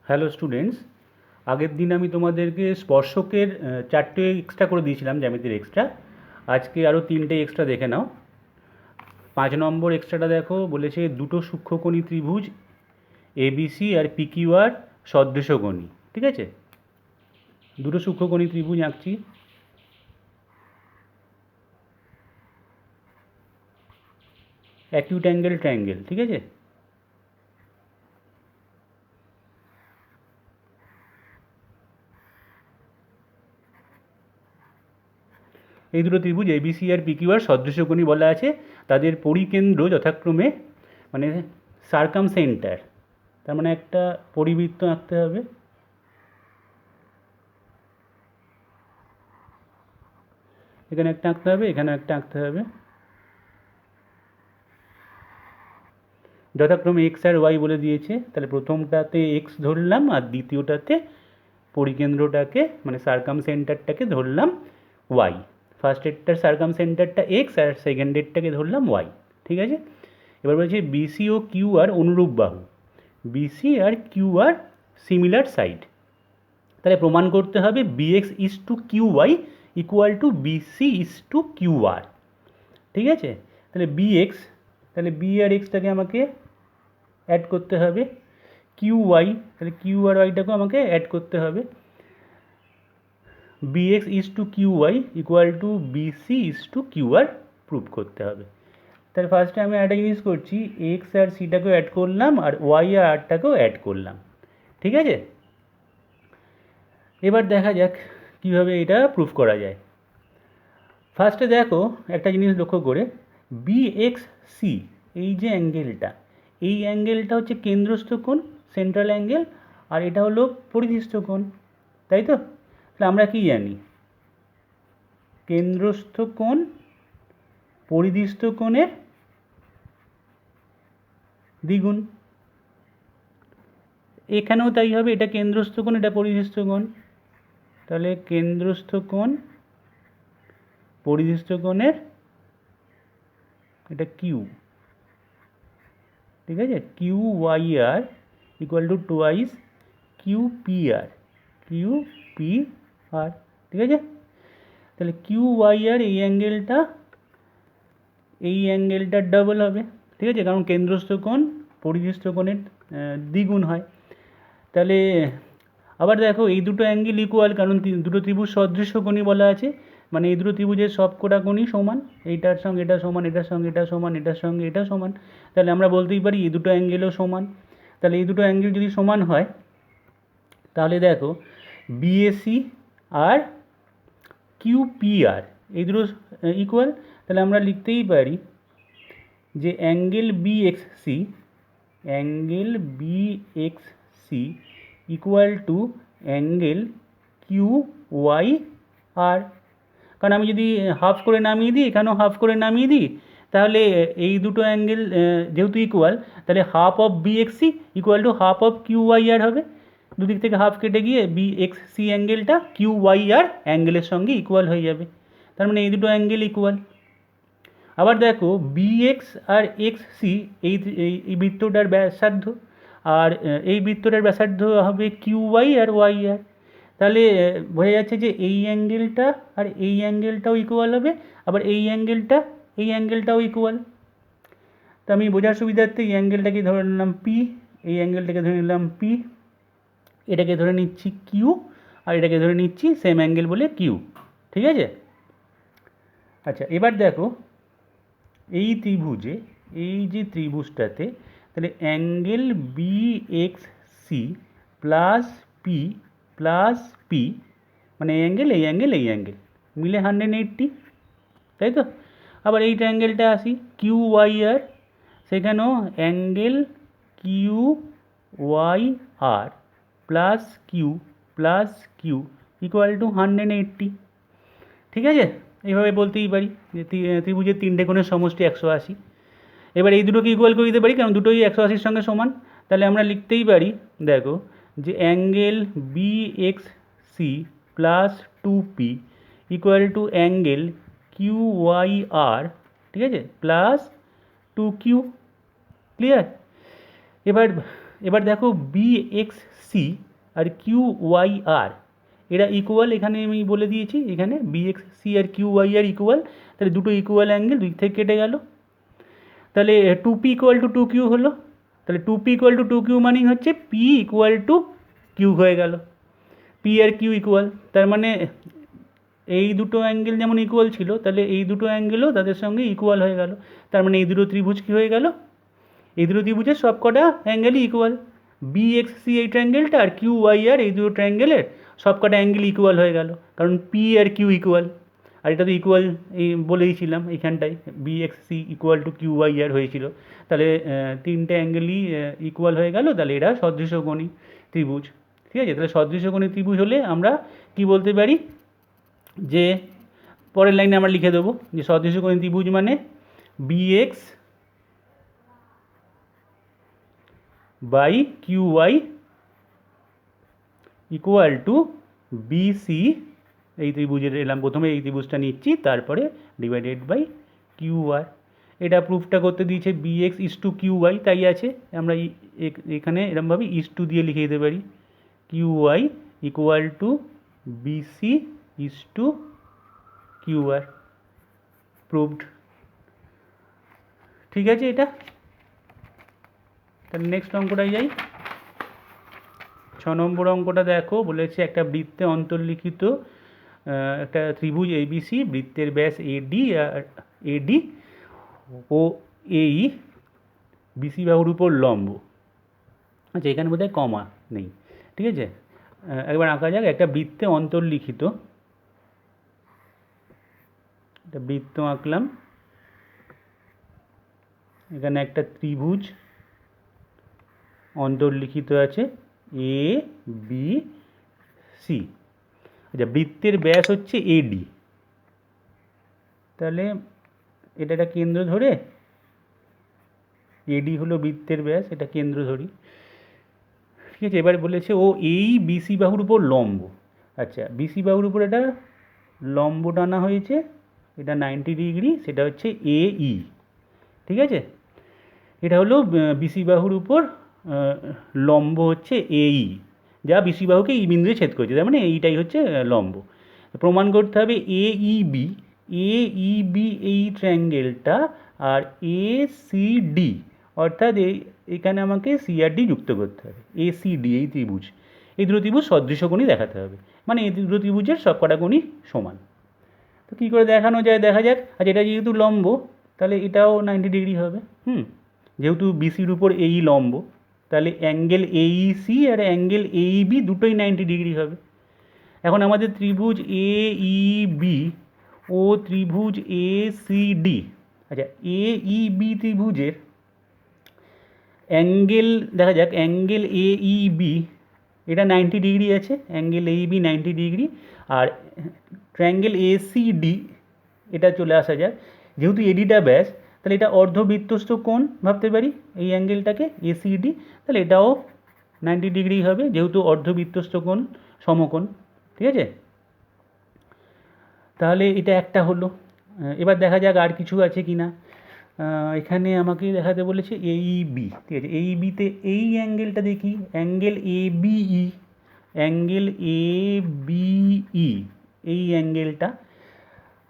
Hello students, আগের দিন আমি তোমাদেরকে স্পর্শকের চারটে এক্সট্রা করে দিয়েছিলাম, জ্যামিতির এক্সট্রা। আজকে আরও তিনটে এক্সট্রা দেখে নাও। 5 নম্বর এক্সট্রাটা দেখো, বলেছে দুটো সূক্ষ্মকোণী ত্রিভুজ এবিসি আর পিকিউআর সদৃশকোণী। ঠিক আছে, দুটো সূক্ষ্মকোণী ত্রিভুজ আঁকছি। অ্যাকিউট অ্যাঙ্গেল ট্রায়াঙ্গেল, ঠিক আছে। এই দুটো ত্রিভুজ এবিসি আর পিকিউআর সদৃশকোণী বলা আছে। তাদের পরিকেন্দ্র যথাক্রমে মানে সার্কামসেন্টার, তার মানে একটা পরিবৃত্ত আঁকতে হবে। এখানে একটা আঁকতে হবে, এখানে একটা আঁকতে হবে, যথাক্রমে এক্স আর ওয়াই বলে দিয়েছে। তাহলে প্রথমটাতে এক্স ধরলাম আর দ্বিতীয়টাতে পরিকেন্দ্রটাকে মানে সার্কামসেন্টারটাকে ধরলাম ওয়াই। ফার্স্টেরটার সার্কামসেন্টারটা এক্স আর সেকেন্ডেরটাকে ধরলাম ওয়াই। ঠিক আছে, এবার বলছে বিসি ও কিউ আর অনুরূপ বাহু। বিসি আর কিউ আর সিমিলার সাইড। তাহলে প্রমাণ করতে হবে BX is to Q Y equal to BC is to Q R. ঠিক আছে, তাহলে বিএক্স, তাহলে বি আর এক্সটাকে আমাকে অ্যাড করতে হবে। কিউ ওয়াই, তাহলে কিউ আর ওয়াইটাকেও আমাকে অ্যাড করতে হবে। BX is to Q Y equal to BC is to Q R prove করতে হবে। তাহলে ফার্স্টে আমি একটা জিনিস করছি, এক্স আর সিটাকেও অ্যাড করলাম আর ওয়াই আর আরটাকেও অ্যাড করলাম। ঠিক আছে, এবার দেখা যাক কীভাবে এটা প্রুফ করা যায়। ফার্স্টে দেখো একটা জিনিস লক্ষ্য করে, বিএক্স সি এই যে অ্যাঙ্গেলটা, এই অ্যাঙ্গেলটা হচ্ছে কেন্দ্রস্থ কোণ, সেন্ট্রাল অ্যাঙ্গেল, আর এটা হলো পরিধিস্থ কোণ, তাই তো? তাহলে আমরা কি জানি, কেন্দ্রস্থ কোণ পরিধিস্থ কোণের দ্বিগুণ। এখানেও তাই হবে, এটা কেন্দ্রস্থ কোণ, এটা পরিধিস্থ কোণ। তাহলে কেন্দ্রস্থ কোণ পরিধিস্থ কোণের এটা কিউ। ঠিক আছে, Q Y R equal to twice Q P R, Q P R. ঠিক আছে, তাহলে কিউ ওয়াই আর এই অ্যাঙ্গেলটা ডাবল হবে। ঠিক আছে, কারণ কেন্দ্রস্থ কোণ পরিধিস্থ কোণের দ্বিগুণ হয়। তাহলে আবার দেখো এই দুটো অ্যাঙ্গেল ইকুয়াল, কারণ দুটো ত্রিভুজ সদৃশকোণী বলা আছে, মানে এই দুটো ত্রিভুজের সব কটা কোণই সমান। এইটার সঙ্গে এটা সমান, এটার সঙ্গে এটা সমান, এটার সঙ্গে এটা সমান। তাহলে আমরা বলতেই পারি এই দুটো অ্যাঙ্গেলও সমান। তাহলে এই দুটো অ্যাঙ্গেল যদি সমান হয়, তাহলে দেখো বিএসি আর কিউপিআর এই দুটো ইকুয়াল। তাহলে আমরা লিখতেই পারি যে angle BXC, angle BXC equal to angle Q Y R. কারণ আমি যদি হাফ করে নামিয়ে দিই, এখানেও হাফ করে নামিয়ে দিই, তাহলে এই দুটো অ্যাঙ্গেল যেহেতু ইকুয়াল, তাহলে half of BXC equal to half of Q Y R হবে। দুদিক থেকে হাফ কেটে গিয়ে বিএক্সসি অ্যাঙ্গেলটা কিউ ওয়াই আর অ্যাঙ্গেলের সঙ্গে ইকুয়াল হয়ে যাবে। তার মানে এই দুটো অ্যাঙ্গেল ইকুয়াল। আবার দেখো বিএক্স আর এক্স সি এই বৃত্তটার ব্যাসার্ধ, আর এই বৃত্তটার ব্যাসার্ধ হবে কিউ ওয়াই আর ওয়াই আর। তাহলে বোঝা যাচ্ছে যে এই অ্যাঙ্গেলটা আর এই অ্যাঙ্গেলটাও ইকুয়াল হবে, আবার এই অ্যাঙ্গেলটাও ইকুয়াল। তো আমি বোঝার সুবিধার্থে এই অ্যাঙ্গেলটাকে ধরে নিলাম পি, এই অ্যাঙ্গেলটাকে ধরে নিলাম পি, এটাকে ধরে নিচ্ছি কিউ, আর এটাকে ধরে নিচ্ছি সেম অ্যাঙ্গেল বলে কিউ। ঠিক আছে, আচ্ছা এবার দেখো এই ত্রিভুজে, এই যে ত্রিভুজটাতে, তাহলে angle B X C plus P মানে এই অ্যাঙ্গেল মিলে 180, তাই তো? আবার এই ট্রায়াঙ্গেলটা আসি কিউ ওয়াই আর, সেখানেও angle Q Y R plus Q equal to 180। ঠিক আছে, এইভাবে বলতেই পারি যে ত্রিভুজের তিনটে কোণের সমষ্টি 180। এবার এই দুটোকে ইকুয়াল করে দিতে পারি, কারণ দুটোই 180-র সঙ্গে সমান। তাহলে আমরা লিখতেই পারি, দেখো যে angle B X C plus 2p equal to angle Q Y R, ঠিক আছে, প্লাস 2q। ক্লিয়ার? এবার এবার দেখো বি এক্স সি আর কিউ ওয়াই আর এরা ইকুয়াল, এখানে আমি বলে দিয়েছি এখানে বি এক্স সি আর কিউ ওয়াই আর ইকুয়াল, তাহলে দুটো ইকুয়াল অ্যাঙ্গেল দুই থেকে কেটে গেল। তাহলে two P equal to two Q হলো, তাহলে two P equal to two Q মানেই হচ্ছে পি ইকুয়াল টু কিউ হয়ে গেল, পি আর কিউ ইকুয়াল। তার মানে এই দুটো অ্যাঙ্গেল যেমন ইকুয়াল ছিল, তাহলে এই দুটো অ্যাঙ্গেলও তাদের সঙ্গে ইকুয়াল হয়ে গেল। তার মানে এই দুটো ত্রিভুজ কী হয়ে গেল, এই দুটো ত্রিভুজের সব কটা অ্যাঙ্গেলই ইকুয়াল। বি এক্স সি এই ট্রায়াঙ্গেলটা আর কিউ ওয়াই আর এই দুটো ট্রায়াঙ্গেলের সব কটা অ্যাঙ্গেল ইকুয়াল হয়ে গেল, কারণ পি আর কিউ ইকুয়াল। আর এটা তো ইকুয়াল এই বলেইছিলাম এইখানটায়, B X C equal to Q Y R হয়েছিল। তাহলে তিনটে অ্যাঙ্গেলই ইকুয়াল হয়ে গেল, তাহলে এরা সদৃশকোণী ত্রিভুজ। ঠিক আছে, তাহলে সদৃশকোণী ত্রিভুজ হলে আমরা কি বলতে পারি, যে পরের লাইনে আমরা লিখে দেবো যে সদৃশকোণী ত্রিভুজ মানে B X by Q Y equal to BC. এই ত্রিভুজের এলাম, প্রথমে এই ত্রিভুজটা নিচ্ছি, তারপরে ডিভাইডেড বাই কিউ আর। এটা প্রুফটা করতে দিয়েছে B x is to Q Y, তাই আছে আমরা এখানে এরমভাবে ইস টু দিয়ে লিখে দিতে পারি, Q Y equal to BC is to Q R, proved. ঠিক আছে, এটা তাহলে নেক্সট অঙ্কটায় যাই। 6 নম্বর অঙ্কটা দেখো, বলেছে একটা বৃত্তে অন্তর্লিখিত একটা ত্রিভুজ এবিসি, বৃত্তের ব্যাস এডি আর এডি ও এই বিসি বাহুর উপর লম্ব। আচ্ছা, এখানে বোধহয় কমা নেই, ঠিক আছে, একবার আঁকা যাক। একটা বৃত্তে অন্তর্লিখিত, একটা বৃত্ত আঁকলাম, এখানে একটা ত্রিভুজ অন্তর্লিখিত আছে এ বি সি। আচ্ছা, বৃত্তের ব্যাস হচ্ছে এডি, তাহলে এটা একটা কেন্দ্র ধরে, এডি হলো বৃত্তের ব্যাস, এটা কেন্দ্র ধরি। ঠিক আছে, এবার বলেছে ও এই বিসি বাহুর উপর লম্ব। আচ্ছা, বিসি বাহুর উপর এটা লম্ব টানা হয়েছে, এটা 90 ডিগ্রি, সেটা হচ্ছে এই। ঠিক আছে, এটা হলো বিসি বাহুর উপর লম্ব হচ্ছে এই, যা বিসি বাহুকে ই বিন্দুতে ছেদ করেছে, তার মানে এইটাই হচ্ছে লম্ব। প্রমাণ করতে হবে এ ই বি এই ট্রায়াঙ্গেলটা আর এ সি ডি, অর্থাৎ এখানে আমাকে সি আর ডি যুক্ত করতে হবে, এ সি ডি এই ত্রিভুজ, এই দুটো ত্রিভুজ সদৃশকোণী দেখাতে হবে, মানে এই দুটো ত্রিভুজের সব কটা কোণই সমান। তো কী করে দেখানো যায় দেখা যাক। আচ্ছা, এটা যেহেতু লম্ব, তাহলে এটাও 90 ডিগ্রি হবে। যেহেতু বিসির উপর এই লম্ব, তাহলে অ্যাঙ্গেল এইসি আর অ্যাঙ্গেল এইবি দুটোই 90 ডিগ্রি হবে। এখন আমাদের ত্রিভুজ এ ই বি ও ত্রিভুজ এ সি ডি। আচ্ছা, এ ই বি ত্রিভুজের অ্যাঙ্গেল দেখা যাক, অ্যাঙ্গেল এ ই বি এটা 90 ডিগ্রি আছে, অ্যাঙ্গেল এই বি 90 ডিগ্রি, আর ট্রায়াঙ্গেল এ সি ডি এটা চলে আসা যাক, যেহেতু এডিটা ব্যাস, তাহলে এটা অর্ধবৃত্তস্থ কোণ ভাবতে পারি এই অ্যাঙ্গেলটাকে এসিডি, তাহলে এটাও 90 ডিগ্রি হবে, যেহেতু অর্ধবৃত্তস্থ কোণ সমকোণ। ঠিক আছে, তাহলে এটা একটা হলো। এবার দেখা যাক আর কিছু আছে কি না। এখানে আমাকে দেখাতে বলেছে এই বি। ঠিক আছে, এই বিতে এই অ্যাঙ্গেলটা দেখি, angle A BE, angle A BE এই অ্যাঙ্গেলটা,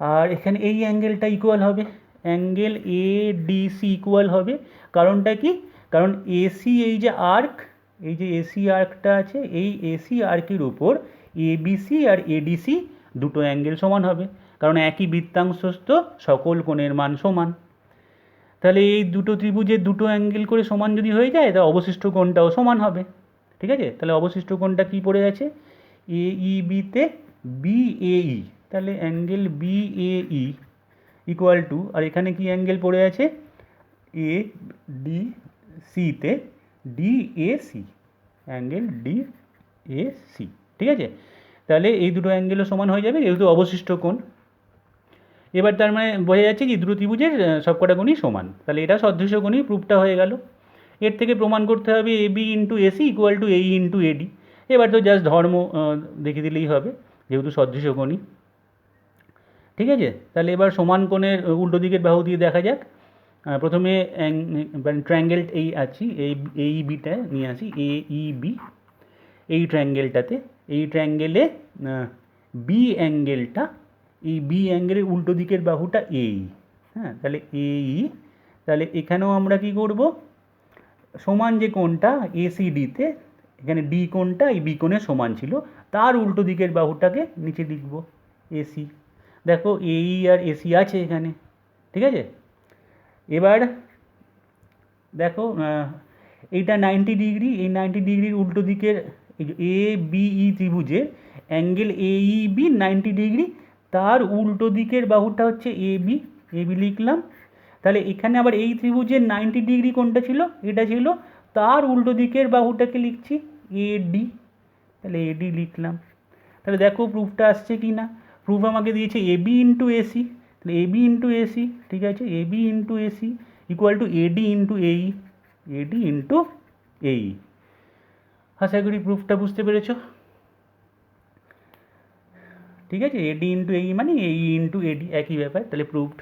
আর এখানে এই অ্যাঙ্গেলটা ইকুয়াল হবে অ্যাঙ্গেল এ ডিসি ইকুয়াল হবে। কারণটা কি, কারণ এসি এই যে আর্ক, এই যে এসি আর্কটা আছে, এই এসি আর্কের উপর এবিসি আর এডিসি দুটো অ্যাঙ্গেল সমান হবে, কারণ একই বৃত্তাংশস্থ সকল কোণের মান সমান। তাহলে এই দুটো ত্রিভুজের দুটো অ্যাঙ্গেল করে সমান যদি হয়ে যায়, তাহলে অবশিষ্ট কোণটাও সমান হবে। ঠিক আছে, তাহলে অবশিষ্ট কোণটা কী পড়ে আছে, এ ই বিতে বিএই, তাহলে অ্যাঙ্গেল বিএই ইকুয়াল টু, আর এখানে কি অ্যাঙ্গেল পড়ে আছে, এ ডি সিতে ডিএসি, অ্যাঙ্গেল ডিএসি। ঠিক আছে, তাহলে এই দুটো অ্যাঙ্গেলও সমান হয়ে যাবে যেহেতু অবশিষ্ট কোণ। এবার তার মানে বোঝা যাচ্ছে যে দুটো ত্রিভুজের সবকটা কোণই সমান, তাহলে এটা সদৃশকোণী প্রুফটা হয়ে গেল। এর থেকে প্রমাণ করতে হবে A B into AC equal to AE into AD. এবার তো জাস্ট ধর্ম দেখিয়ে দিলেই হবে, যেহেতু সদৃশকোণী। ঠিক আছে, তাহলে এবার সমান কোণের উল্টো দিকের বাহু দিয়ে দেখা যাক। প্রথমে ট্রায়াঙ্গেল এই আছি এই বিটা নিয়ে আসি এ ই বি, এই ট্রায়াঙ্গেলটাতে, এই ট্রায়াঙ্গেলে বি অ্যাঙ্গেলটা, এই বি অ্যাঙ্গেলের উল্টো দিকের বাহুটা এই, হ্যাঁ, তাহলে এই, তাহলে এখানেও আমরা কি করব, সমান যে কোণটা এসিডিতে, এখানে ডি কোণটা এই বি কোণের সমান ছিল, তার উল্টো দিকের বাহুটাকে নিচে লিখব এসি। দেখো এই আর এসি আছে এখানে, ঠিক আছে। এবার দেখো এইটা 90 ডিগ্রি, এই 90 ডিগ্রির উল্টো দিকের এ বি ই ত্রিভুজের angle A E B 90 degree, তার উল্টো দিকের বাহুটা হচ্ছে এ বি লিখলাম। তাহলে এখানে আবার এই ত্রিভুজের 90 ডিগ্রি কোনটা ছিল, এটা ছিল, তার উল্টো দিকের বাহুটাকে লিখছি এ ডি, তাহলে এ ডি লিখলাম। তাহলে দেখো প্রুফটা আসছে কি না। প্রুফ আমাকে দিয়েছে এ বি ইন্টু এসি, তাহলে এ বি ইন্টু এসি, ঠিক আছে, A B into AC equal to AD into AE, AD into এই। আশা করি প্রুফটা বুঝতে পেরেছ, ঠিক আছে। এডি ইন্টু এই মানে এই ইন্টু এডি একই ব্যাপার, তাহলে প্রুফড।